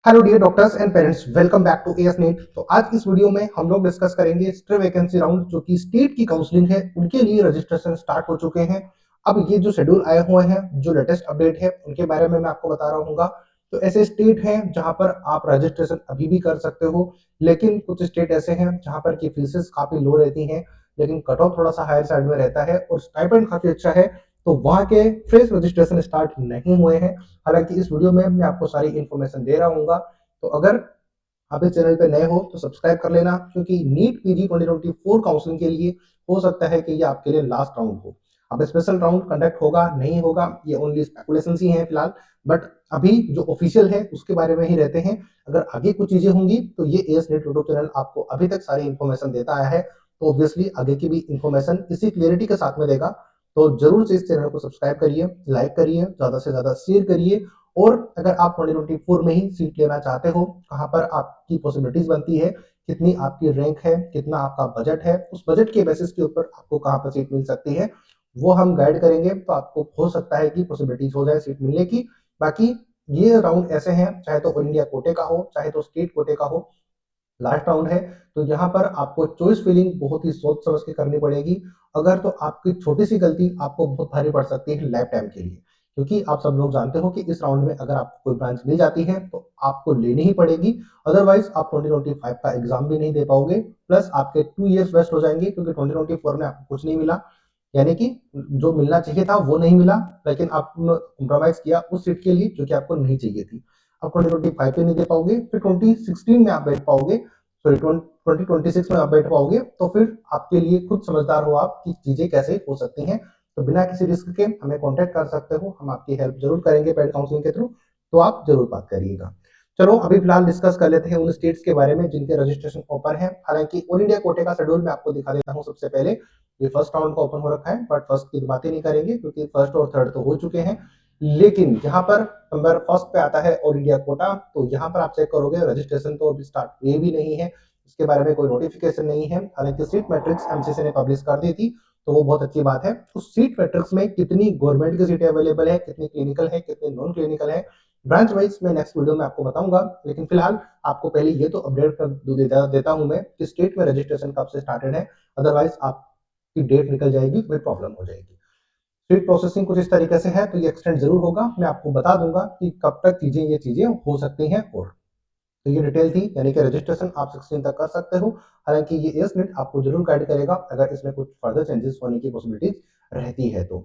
Hello dear doctors and parents, welcome back to AS NEET. तो आज इस video में हम लोग डिस्कस करेंगे स्टेट वैकेंसी राउंड, जो कि स्टेट की काउंसलिंग है उनके लिए रजिस्ट्रेशन स्टार्ट हो चुके हैं। अब ये जो शेड्यूल आए हुए हैं, जो लेटेस्ट अपडेट है उनके बारे में मैं आपको बता रहा हूँ। तो ऐसे स्टेट हैं जहां पर आप रजिस्ट्रेशन अभी भी कर सकते हो, लेकिन कुछ स्टेट ऐसे हैं जहां पर की फीसेस काफी लो रहती हैं, लेकिन कट ऑफ थोड़ा सा हायर साइड में रहता है और स्टाइपेंड काफी अच्छा है। तो वहां के फ्रेश रजिस्ट्रेशन स्टार्ट नहीं हुए हैं। हालांकि इस वीडियो में मैं आपको सारी इन्फॉर्मेशन दे रहा हूँ। तो अगर आप इस चैनल पे नए हो तो सब्सक्राइब कर लेना, क्योंकि नीट पीजी 2024 काउंसलिंग के लिए हो सकता है कि ये आपके लिए लास्ट राउंड हो। अब स्पेशल राउंड कंडक्ट होगा नहीं होगा, ये ओनली स्पेकुलेशन ही है फिलहाल। बट अभी जो ऑफिशियल है उसके बारे में ही रहते हैं। अगर आगे कुछ चीजें होंगी तो ये एएस नेट यूट्यूब चैनल आपको अभी तक सारी इन्फॉर्मेशन देता आया है, तो ऑब्वियसली आगे की भी इन्फॉर्मेशन इसी क्लियरिटी के साथ में देगा। तो जरूर से इस चैनल को सब्सक्राइब करिए, लाइक करिए, ज्यादा से ज्यादा शेयर करिए। और अगर आप 2024 में ही सीट लेना चाहते हो, कहाँ पर आपकी पॉसिबिलिटीज बनती है, कितनी आपकी रैंक है, कितना आपका बजट है, उस बजट के बेसिस के ऊपर आपको कहाँ पर सीट मिल सकती है, वो हम गाइड करेंगे। तो आपको हो सकता है कि पॉसिबिलिटीज हो जाए सीट मिलने की। बाकी ये राउंड ऐसे हैं, चाहे तो ऑल इंडिया कोटे का हो चाहे तो स्टेट कोटे का हो, लास्ट राउंड है। तो यहाँ पर आपको चॉइस फिलिंग बहुत ही सोच समझ के करनी पड़ेगी। अगर तो आपकी छोटी सी गलती आपको बहुत भारी पड़ सकती है लाइफ टाइम के लिए, क्योंकि आप सब लोग जानते हो कि इस राउंड में अगर आपको कोई ब्रांच मिल जाती है तो आपको लेनी ही पड़ेगी। अदरवाइज आप 2025 का एग्जाम भी नहीं दे पाओगे, प्लस आपके 2 इयर्स वेस्ट हो जाएंगे, क्योंकि 2024 में आपको कुछ नहीं मिला। यानी कि जो मिलना चाहिए था वो नहीं मिला, लेकिन आपने कॉम्प्रोमाइज किया उस सीट के लिए जो कि आपको नहीं चाहिए थी। आप 2025 में नहीं दे पाओगे, फिर 2016 में आप बैठ पाओगे, सॉरी 2026 में आप बैठ पाओगे। तो फिर आपके लिए खुद समझदार हो आप कि चीजें कैसे हो सकती हैं। तो बिना किसी रिस्क के हमें कांटेक्ट कर सकते हो, हम आपकी हेल्प जरूर करेंगे पेड काउंसलिंग के थ्रू। तो आप जरूर बात करिएगा। चलो अभी फिलहाल डिस्कस कर लेते हैं उन स्टेट्स के बारे में जिनके रजिस्ट्रेशन ओपन है। हालांकि ऑल इंडिया कोटे का शेड्यूल मैं आपको दिखा देता हूँ सबसे पहले। ये फर्स्ट राउंड का ओपन हो रखा है, बट फर्स्ट की बातें नहीं करेंगे क्योंकि फर्स्ट और थर्ड तो हो चुके हैं। लेकिन यहाँ पर नंबर फर्स्ट पे आता है ऑल इंडिया कोटा। तो यहाँ पर आप चेक करोगे, रजिस्ट्रेशन तो अभी स्टार्ट हुए भी नहीं है, इसके बारे में कोई नोटिफिकेशन नहीं है। हालांकि सीट मैट्रिक्स एमसीसी ने पब्लिश कर दी थी, तो वो बहुत अच्छी बात है। उस सीट मैट्रिक्स में कितनी गवर्नमेंट की सीटें अवेलेबल है, कितनी क्लिनिकल है, कितनी नॉन क्लिनिकल है, ब्रांच वाइज मैं नेक्स्ट वीडियो में आपको बताऊंगा। लेकिन फिलहाल आपको पहले ये तो अपडेट कर देता हूं मैं कि स्टेट में रजिस्ट्रेशन कब से स्टार्टेड है। अदरवाइज आपकी डेट निकल जाएगी, कोई प्रॉब्लम हो जाएगी। स्पीड प्रोसेसिंग कुछ इस तरीके से है, तो ये एक्सटेंड जरूर होगा। मैं आपको बता दूंगा कि कब तक ये चीजें हो सकती हैं। और तो ये डिटेल थी, यानी कि रजिस्ट्रेशन आप 16 तक कर सकते हो। हालांकि ये एस नेट आपको जरूर गाइड करेगा अगर इसमें कुछ फर्दर चेंजेस होने की पॉसिबिलिटीज रहती है। तो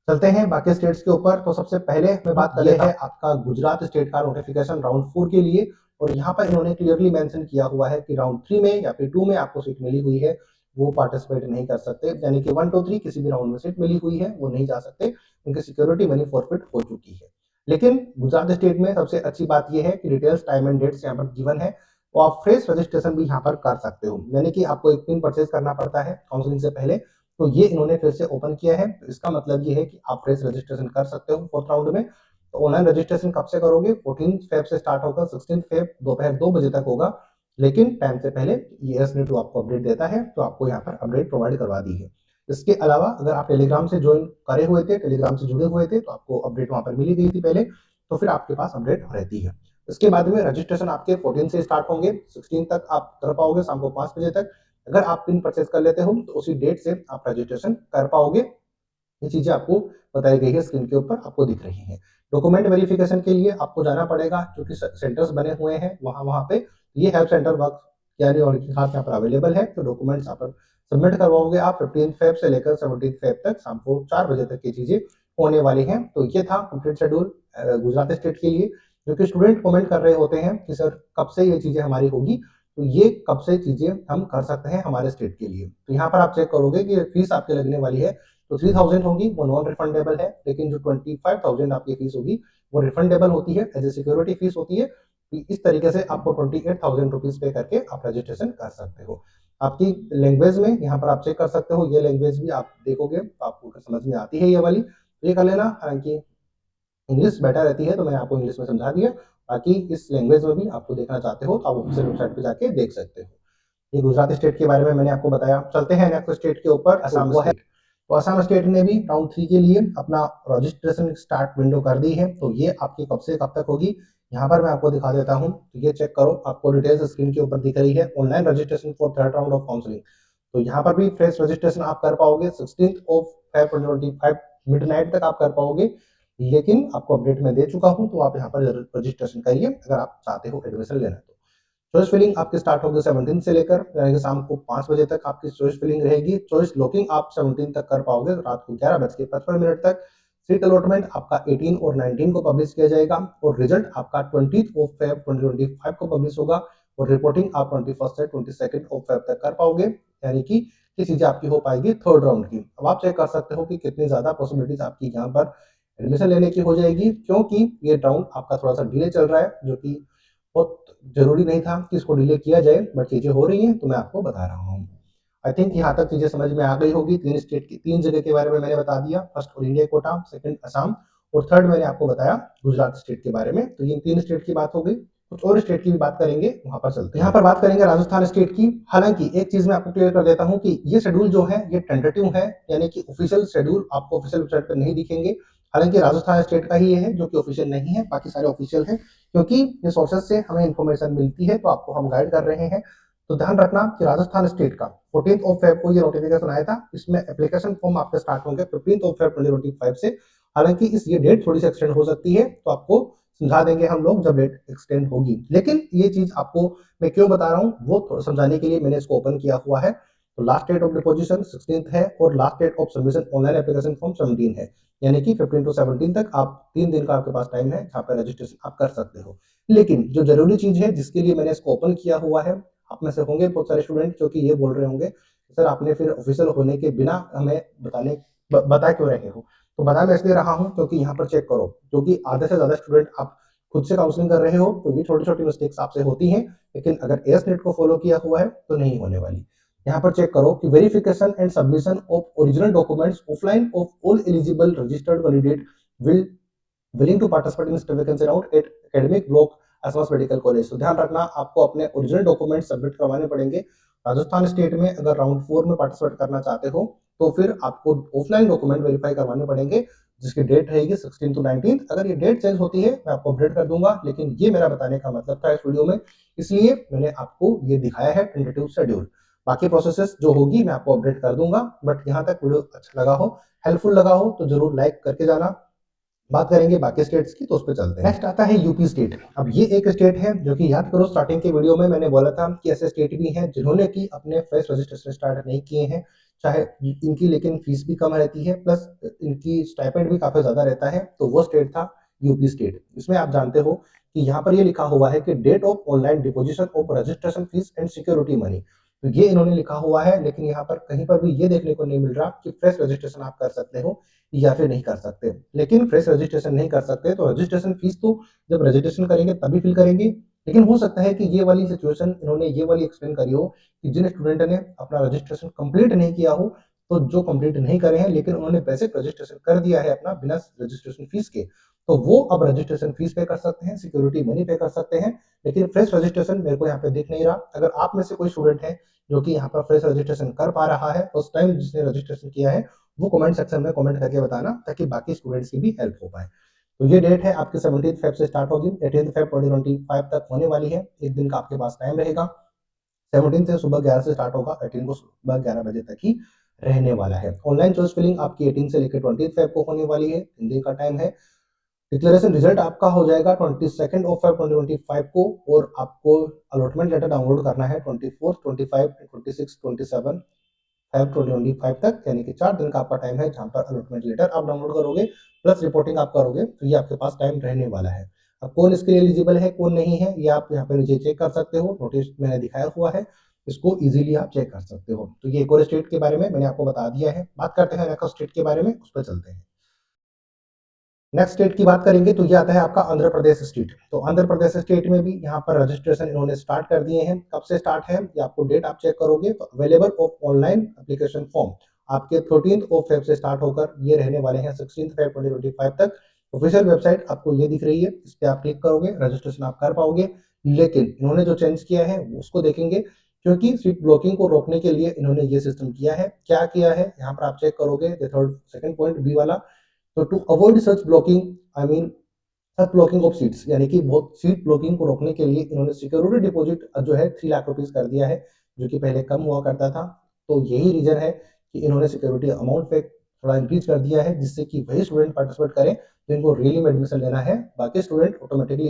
चलते हैं बाकी स्टेट्स के ऊपर। तो सबसे पहले मैं बात कर लेता हूं, आपका गुजरात स्टेट का नोटिफिकेशन राउंड 4 के लिए। और यहाँ पर इन्होंने क्लियरली मेंशन किया हुआ है कि राउंड 3 में या फिर 2 में आपको सीट मिली हुई है, वो पार्टिसिपेट नहीं कर सकते। यानी कि 1 2 3 किसी भी राउंड में सीट मिली हुई है वो नहीं जा सकते, उनकी सिक्योरिटी मनी फॉरफिट हो चुकी है। लेकिन गुजरात स्टेट में सबसे अच्छी बात यह है कि डिटेल्स टाइम एंड डेट्स यहाँ पर गिवन है। तो आप फ्रेश रजिस्ट्रेशन भी यहाँ पर कर सकते हो, यानी कि आपको एक पिन परचेज करना पड़ता है काउंसलिंग से पहले। तो ये इन्होंने फिर से ओपन किया है, तो इसका मतलब ये है कि आप फ्रेश रजिस्ट्रेशन कर सकते हो फोर्थ राउंड में। तो ऑनलाइन रजिस्ट्रेशन कब से करोगे? 14 फेब से स्टार्ट होगा, 16 फेब दोपहर 2 बजे तक होगा। लेकिन टाइम से पहले ये एस नेट आपको अपडेट देता है, तो आपको यहाँ पर अपडेट प्रोवाइड करवा दी है। इसके अलावा अगर आप टेलीग्राम से ज्वाइन करे हुए थे, टेलीग्राम से जुड़े हुए थे, तो आपको अपडेट वहां पर मिली गई थी पहले, तो फिर आपके पास अपडेट रहती है। इसके बाद में रजिस्ट्रेशन आपके 14 से स्टार्ट होंगे, 16 तक आप कर पाओगे शाम को 5 बजे तक। अगर आप पिन परचेज कर लेते हो तो उसी डेट से आप रजिस्ट्रेशन कर पाओगे। ये चीजें आपको बताई गई है, स्क्रीन के ऊपर आपको दिख रही है। डॉक्यूमेंट वेरिफिकेशन के लिए आपको जाना पड़ेगा, क्योंकि सेंटर्स बने हुए हैं वहां वहां पे। ये हेल्प सेंटर वर्क यानी और की खास यहाँ पर अवेलेबल है। तो डॉक्यूमेंट्स यहाँ पर सबमिट करवाओगे आप 15 फेब से लेकर 17 फेब तक शाम को 4 बजे तक ये चीजें होने वाली हैं। तो ये था कंप्लीट शेड्यूल गुजरात स्टेट के लिए। जो कि स्टूडेंट कमेंट कर रहे होते हैं कि सर कब से ये चीजें हमारी होगी, तो ये कब से चीजें हम कर सकते हैं हमारे स्टेट के लिए। तो यहाँ पर आप चेक करोगे कि फीस आपके लगने वाली है, तो 3000 होगी, वो नॉन रिफंडेबल है। लेकिन जो 25,000 आपकी फीस होगी वो रिफंडेबल होती है, एज ए सिक्योरिटी फीस होती है। इस तरीके से आपको 28,000 रुपीज पे करके आप रजिस्ट्रेशन कर सकते हो। आपकी लैंग्वेज में यहाँ पर आप चेक कर सकते हो, ये लैंग्वेज भी आप देखोगे तो आपको समझ में आती है ये वाली, तो ये कर लेना। हालांकि इंग्लिश बेटर रहती है, तो मैंने आपको इंग्लिश में समझा दिया। बाकी इस लैंग्वेज में भी आपको देखना चाहते हो तो आप ऑफिशियल वेबसाइट पे जाके देख सकते हो। ये गुजरात स्टेट के बारे में मैंने आपको बताया। चलते हैं नेक्स्ट स्टेट के ऊपर, असम स्टेट। तो असम स्टेट ने भी राउंड 3 के लिए अपना रजिस्ट्रेशन स्टार्ट विंडो कर दी है। तो ये आपकी कब से कब तक होगी? यहाँ पर मैं आपको दिखा देता हूँ, तो ये चेक करो, आपको डिटेल्स स्क्रीन के ऊपर दिख रही है, online registration for third round of counselling. तो यहाँ पर भी फ्रेश रजिस्ट्रेशन आप कर पाओगे 16 ऑफ Feb 2025 मिडनाइट तक आप कर पाओगे, लेकिन आपको अपडेट मैं दे चुका हूँ, तो आप यहाँ पर रजिस्ट्रेशन करिए अगर आप चाहते हो एडमिशन लेना तो। चॉइस फिलिंग आपकी स्टार्ट होगी 17 से लेकर यानी कि शाम को 5 बजे तक आपकी चॉइस फिलिंग रहेगी। चॉइस लॉकिंग आप 17 तक कर पाओगे, रात को 11:55 तक। सीट अलॉटमेंट आपका 18 और 19 को पब्लिश किया जाएगा और रिजल्ट आपका 20 ऑफ फेब 2025 को पब्लिश होगा और रिपोर्टिंग आप 21 से 22 ऑफ फेब तक कर पाओगे, यानी कि ये चीजें आपकी हो पाएगी थर्ड राउंड की। अब आप चेक कर सकते हो कि कितनी ज्यादा पॉसिबिलिटीज आपकी यहाँ पर एडमिशन लेने की हो जाएगी, क्योंकि ये राउंड आपका थोड़ा सा डिले चल रहा है, जो कि बहुत जरूरी नहीं था कि इसको डिले किया जाए, बट चीजें हो रही हैं तो मैं आपको बता रहा हूँ। आई थिंक यहाँ तक चीजें समझ में आ गई होगी। तीन स्टेट की तीन जगह के बारे में मैंने बता दिया, first all India quota, second Assam और थर्ड मैंने आपको बताया गुजरात स्टेट के बारे में। तो ये तीन स्टेट की बात हो गई, कुछ और स्टेट की भी बात करेंगे, वहां पर चलते हैं। यहाँ पर बात करेंगे राजस्थान स्टेट की। हालांकि एक चीज मैं आपको क्लियर कर देता हूँ कि ये शेड्यूल जो है ये टेंटेटिव है, यानी कि ऑफिशियल शेड्यूल आपको ऑफिशियल वेबसाइट पर नहीं दिखेंगे। हालांकि राजस्थान स्टेट का ही ये है जो कि ऑफिशियल नहीं है, बाकी सारे ऑफिशियल है, क्योंकि ये सोर्सेज से हमें इंफॉर्मेशन मिलती है तो आपको हम गाइड कर रहे हैं। तो ध्यान रखना कि राजस्थान स्टेट का 14 ऑफ फेब को ये नोटिफिकेशन आया था, इसमें एप्लीकेशन फॉर्म आपके स्टार्ट होंगे 15 ऑफ फेब 2025 से। हालांकि इस ये डेट थोड़ी सी एक्सटेंड हो सकती है, तो आपको समझा देंगे हम लोग जब डेट एक्सटेंड होगी। लेकिन ये चीज आपको मैं क्यों बता रहा हूँ वो थोड़ा समझाने के लिए मैंने इसको ओपन किया हुआ है। तो लास्ट डेट ऑफ डिपोजिशन 16 है और last date of submission online application form 17 है, यानी कि 15 to 17 तक आप 3 दिन का आपके पास टाइम है जहाँ पर रजिस्ट्रेशन आप कर सकते हो। लेकिन जो जरूरी चीज है जिसके लिए मैंने इसको ओपन किया हुआ है, आप में से होंगे बहुत सारे स्टूडेंट जो कि ये बोल रहे होंगे सर आपने फिर ऑफिशियल होने के बिना हमें बता क्यों रहे हो। तो बता मैं इसलिए रहा हूँ क्योंकि यहाँ पर चेक करो, क्योंकि आधे से ज्यादा स्टूडेंट आप खुद से काउंसलिंग कर रहे हो, तो ये छोटी छोटी मिस्टेक्स आपसे होती हैं, लेकिन अगर एस नेट को फॉलो किया हुआ है तो नहीं होने वाली। यहाँ पर चेक करो कि verification and submission of original documents offline of all eligible registered candidate will willing to participate in vacancy round at academic block SMS medical college. तो ध्यान रखना आपको अपने ओरिजिनल डॉक्यूमेंट सबमिट करवाने पड़ेंगे। राजस्थान स्टेट में अगर राउंड 4 में पार्टिसिपेट करना चाहते हो तो फिर आपको ऑफलाइन डॉक्यूमेंट वेरीफाई करवाने पड़ेंगे, जिसकी डेट रहेगी 16 to 19। अगर ये डेट चेंज होती है मैं आपको अपडेट कर दूंगा, लेकिन ये मेरा बताने का मतलब था इस वीडियो में, इसलिए मैंने आपको ये दिखाया है टेंटेटिव शेड्यूल। बाकी प्रोसेसेस जो होगी मैं आपको अपडेट कर दूंगा। बट यहाँ तक वीडियो अच्छा लगा हो, हेल्पफुल लगा हो तो जरूर लाइक करके जाना। बात करेंगे बाकी स्टेट्स की, तो उस पर चलते हैं। नेक्स्ट आता है यूपी स्टेट। अब ये एक स्टेट है जो कि याद करो स्टार्टिंग के वीडियो में मैंने बोला था कि ऐसे स्टेट भी हैं जिन्होंने की अपने फ्रेश रजिस्ट्रेशन स्टार्ट नहीं किए हैं, चाहे इनकी लेकिन फीस भी कम रहती है, प्लस इनकी स्टाइपेंड भी काफी ज्यादा रहता है। तो वो स्टेट था यूपी स्टेट। इसमें आप जानते हो कि यहाँ पर ये लिखा हुआ है कि date of online deposition of registration fees and security money. तो ये इन्होंने लिखा हुआ है, लेकिन यहाँ पर कहीं पर भी ये देखने को नहीं मिल रहा कि फ्रेश रजिस्ट्रेशन आप कर सकते हो या फिर नहीं कर सकते। लेकिन फ्रेश रजिस्ट्रेशन नहीं कर सकते तो रजिस्ट्रेशन फीस तो जब रजिस्ट्रेशन करेंगे तभी फिल करेंगे। लेकिन हो सकता है कि ये वाली सिचुएशन इन्होंने ये वाली एक्सप्लेन करी हो कि जिन स्टूडेंट ने अपना रजिस्ट्रेशन कंप्लीट नहीं किया हो, तो जो कंप्लीट नहीं करे हैं लेकिन उन्होंने बेसिक रजिस्ट्रेशन कर दिया है अपना बिना रजिस्ट्रेशन फीस के, तो वो अब रजिस्ट्रेशन फीस पे कर सकते हैं, सिक्योरिटी मनी पे कर सकते हैं। लेकिन फ्रेश रजिस्ट्रेशन मेरे को यहाँ पे दिख नहीं रहा। अगर आप में से कोई स्टूडेंट है जो कि यहाँ पर फ्रेश रजिस्ट्रेशन कर पा रहा है उस टाइम जिसने रजिस्ट्रेशन किया है, वो कमेंट सेक्शन में कमेंट करके बताना ताकि बाकी स्टूडेंट्स की भी हेल्प हो पाए। तो ये डेट है आपकी 17 फेब से स्टार्ट होगी, 18 फेब 2025 तक होने वाली है। एक दिन का आपके पास टाइम रहेगा। 17 से सुबह 11 से स्टार्ट होगा, 18 को सुबह 11 बजे तक ही रहने वाला है। ऑनलाइन चॉइस फिलिंग आपकी 18 से लेकर 20 फेब को होने वाली है, 3 दिन का टाइम है। डिक्लेरेशन रिजल्ट आपका हो जाएगा 22 ऑफ फेब 2025 को, और आपको अलॉटमेंट लेटर डाउनलोड करना है 24, 25, 26, 27 फेब 2025 तक, यानी कि 4 दिन का आपका टाइम है जहां पर अलॉटमेंट लेटर आप डाउनलोड करोगे प्लस रिपोर्टिंग आप करोगे। तो ये आपके पास टाइम रहने वाला है। अब कौन इसके लिए एलिजिबल है कौन नहीं है ये आप यहाँ पे नीचे चेक कर सकते हो, नोटिस मैंने दिखाया हुआ है, इसको इजीली आप चेक कर सकते हो। तो ये एक और स्टेट के बारे में मैंने आपको बता दिया है। बात करते हैं नेक्स्ट स्टेट के बारे में, उस पर चलते हैं। नेक्स्ट स्टेट की बात करेंगे तो ये आता है आपका आंध्र प्रदेश स्टेट। तो आंध्र प्रदेश स्टेट में भी यहाँ पर रजिस्ट्रेशन इन्होंने स्टार्ट कर दिए हैं। कब से स्टार्ट है ये आपको डेट आप चेक करोगे तो available of online application form आपके 13 ऑफ फेब से स्टार्ट होकर ये रहने वाले हैं 16 फेब 2025 तक। ऑफिशियल वेबसाइट आपको ये दिख रही है, इस पर आप क्लिक करोगे रजिस्ट्रेशन आप कर पाओगे। लेकिन इन्होंने जो चेंज किया है उसको देखेंगे, क्योंकि सीट ब्लॉकिंग को रोकने के लिए इन्होंने ये सिस्टम किया है। क्या किया है यहाँ पर आप चेक करोगे, थर्ड सेकंड पॉइंट बी वाला। तो to avoid such blocking, I mean such blocking of seats, यानी कि बहुत सीट ब्लॉकिंग को रोकने के लिए इन्होंने सिक्योरिटी डिपॉजिट जो है 3 लाख रुपीस कर दिया है, जो कि पहले कम हुआ करता था। तो यही रीजन है कि इन्होंने सिक्योरिटी अमाउंट पे थोड़ा इंक्रीज कर दिया है, जिससे कि वही स्टूडेंट पार्टिसिपेट करें तो इनको रियली में एडमिशन लेना है। बाकी स्टूडेंट ऑटोमेटिकली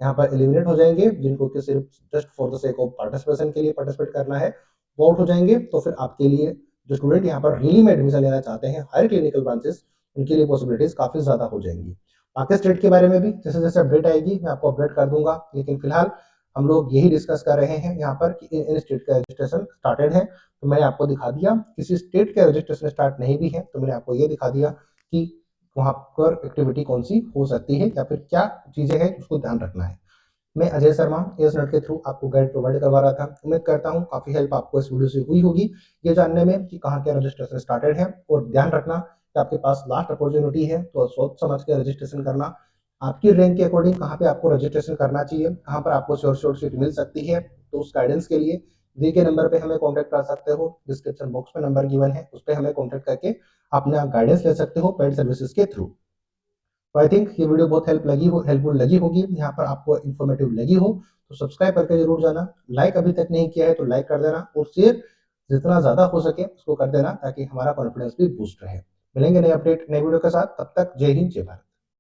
यहाँ पर एलिमिनेट हो जाएंगे, जिनको कि सिर्फ just for the sake of participation के लिए पार्टिसिपेट करना है, वो आउट हो जाएंगे। तो फिर आपके लिए जो स्टूडेंट यहाँ पर रियली में एडमिशन लेना चाहते हैं हायर क्लिनिकल ब्रांचेस, उनके लिए पॉसिबिलिटीज काफी ज्यादा हो जाएंगी। बाकी स्टेट के बारे में भी जैसे जैसे अपडेट आएगी मैं आपको अपडेट कर दूंगा, लेकिन फिलहाल हम लोग यही डिस्कस कर रहे हैं यहाँ पर कि इन स्टेट का रजिस्ट्रेशन स्टार्टेड है। तो मैंने आपको दिखा दिया, किसी स्टेट का रजिस्ट्रेशन स्टार्ट नहीं भी है तो मैंने आपको ये दिखा दिया कि वहां पर एक्टिविटी कौन सी हो सकती है या फिर क्या चीजें हैं उसको ध्यान रखना है। मैं अजय शर्मा एस नेट के थ्रू आपको गाइड प्रोवाइड करवा रहा था। उम्मीद करता हूँ काफी हेल्प आपको इस वीडियो से हुई होगी ये जानने में कि कहाँ क्या रजिस्ट्रेशन स्टार्टेड है। और ध्यान रखना कि आपके पास लास्ट अपॉर्चुनिटी है, तो सोच समझ के रजिस्ट्रेशन करना। आपकी रैंक के अकॉर्डिंग कहाँ पे आपको रजिस्ट्रेशन करना चाहिए, कहाँ पर आपको श्योर सीट मिल सकती है, तो उस गाइडेंस के लिए दी के नंबर पे हमें कॉन्टेक्ट कर सकते हो। डिस्क्रिप्शन बॉक्स में नंबर गिवन है, उस पर हमें कॉन्टेक्ट करके अपना गाइडेंस ले सकते हो पेड सर्विसेज के थ्रू। तो आई थिंक ये वीडियो बहुत हेल्पफुल लगी होगी, यहाँ पर आपको इन्फॉर्मेटिव लगी हो तो सब्सक्राइब करके जरूर जाना। लाइक अभी तक नहीं किया है तो लाइक कर देना, और शेयर जितना ज्यादा हो सके उसको कर देना, ताकि हमारा कॉन्फिडेंस भी बूस्ट रहे। मिलेंगे नए अपडेट नए वीडियो के साथ, तब तक जय हिंद जय भारत।